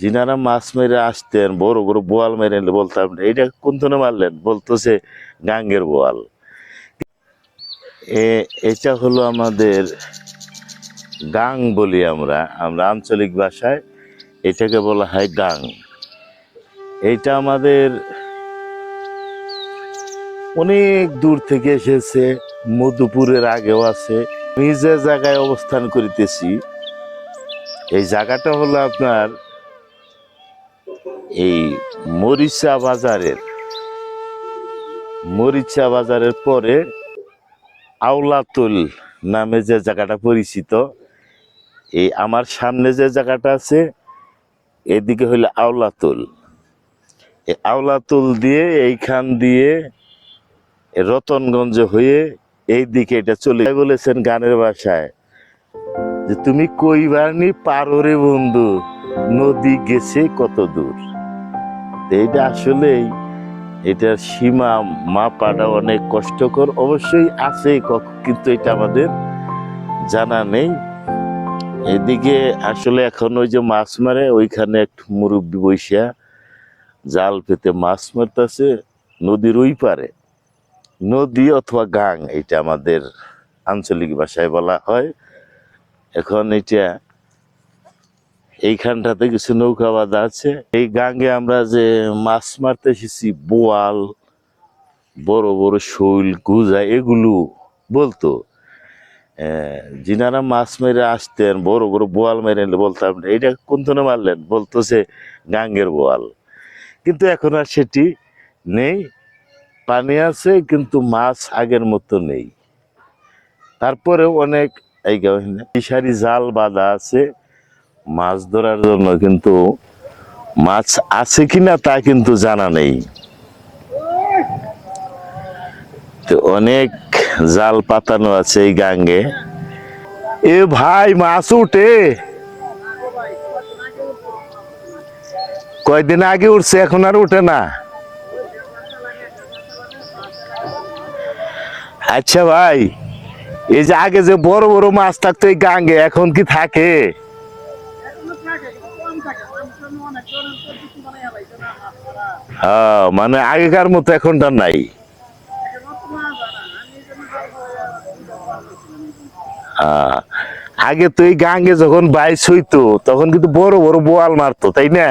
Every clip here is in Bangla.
যিনারা মাছ মেরে আসতেন বড় বড় বোয়াল মেরে বলতাম এইটা কোন ধরনে মারলেন, বলতেছে গাঙ্গের বোয়াল। এটা হলো আমাদের গাং বলি আমরা আঞ্চলিক ভাষায় এটাকে বলা হয় গাং। এইটা আমাদের অনেক দূর থেকে এসেছে, মধুপুরের আগেও আছে। নিজের জায়গায় অবস্থান করিতেছি। এই জায়গাটা হলো আপনার এই মরিচা বাজারের পরে আওলাতুল নামে যে জায়গাটা পরিচিত। এই আমার সামনে যে জায়গাটা আছে এদিকে হইলো আওলাতুল। এই আওলাতুল দিয়ে এইখান দিয়ে রতনগঞ্জ হয়ে এই দিকে এটা চলে বলেছেন গানের ভাষায় যে তুমি কইবারনি পারো রে বন্ধু, নদী গেছে কত দূর। এইটা আসলেই এটার সীমা মাপাটা অনেক কষ্টকর, অবশ্যই আছে কিন্তু এটা আমাদের জানা নেই। এদিকে আসলে এখন ওই যে মাছ মারে ওইখানে একটু মুরব্বী বৈশা জাল পেতে মাছ মারতেছে নদীর ওই পারে, নদী অথবা গাং এটা আমাদের আঞ্চলিক ভাষায় বলা হয়। এখন এটা এইখানটাতে কিছু নৌকা বাঁধা আছে। এই গাঙ্গে আমরা যে মাছ মারতে এসেছি বোয়াল, বড় বড় শৈল, গুজা এগুলো বলতো। যিনারা মাছ মেরে আসতেন বড় বড় বোয়াল মেরে বলতাম এইটা কোন ধরনের মারলেন, বলতেছে গাঙ্গের বোয়াল। কিন্তু এখন আর সেটি নেই, পানি আছে কিন্তু মাছ আগের মতো নেই। তারপরে অনেক ফিশারি জাল বাঁধা আছে মাছ ধরার জন্য, কিন্তু মাছ আছে কিনা তা কিন্তু জানা নেই। তো অনেক জাল পাতানো আছে এই গাঙ্গে। এ ভাই মাছ উঠে কয়দিন আগে উঠছে, এখন আর উঠে না। আচ্ছা ভাই, এই যে আগে যে বড় বড় মাছ থাকতো এই গাঙ্গে এখন কি থাকে? হ্যাঁ, মানে আগেকার মতো এখনটা নাই। আগে তো এই গাঙ্গে যখন বাইশ হইতো তখন কিন্তু বড় বড় বোয়াল মারতো, তাই না?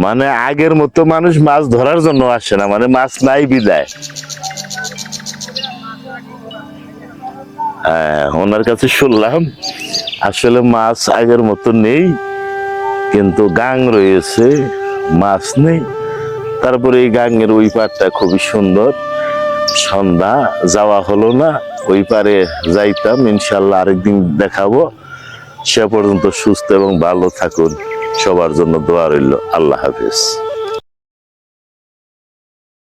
মানে আগের মতো মানুষ মাছ ধরার জন্য আসে না, মানে মাছ নাই বিদায়। ওনার কাছে শুনলাম আসলে মাছ আগের মতো নেই, কিন্তু গাং রয়েছে, মাছ নেই। তারপরে এই গাঙের ওই পারটা খুবই সুন্দর। সন্ধ্যা যাওয়া হলো না, ওই পারে যাইতাম, ইনশাল্লাহ আরেকদিন দেখাবো। সে পর্যন্ত সুস্থ এবং ভালো থাকুন, সবার জন্য দোয়া রইল। আল্লাহ হাফেজ।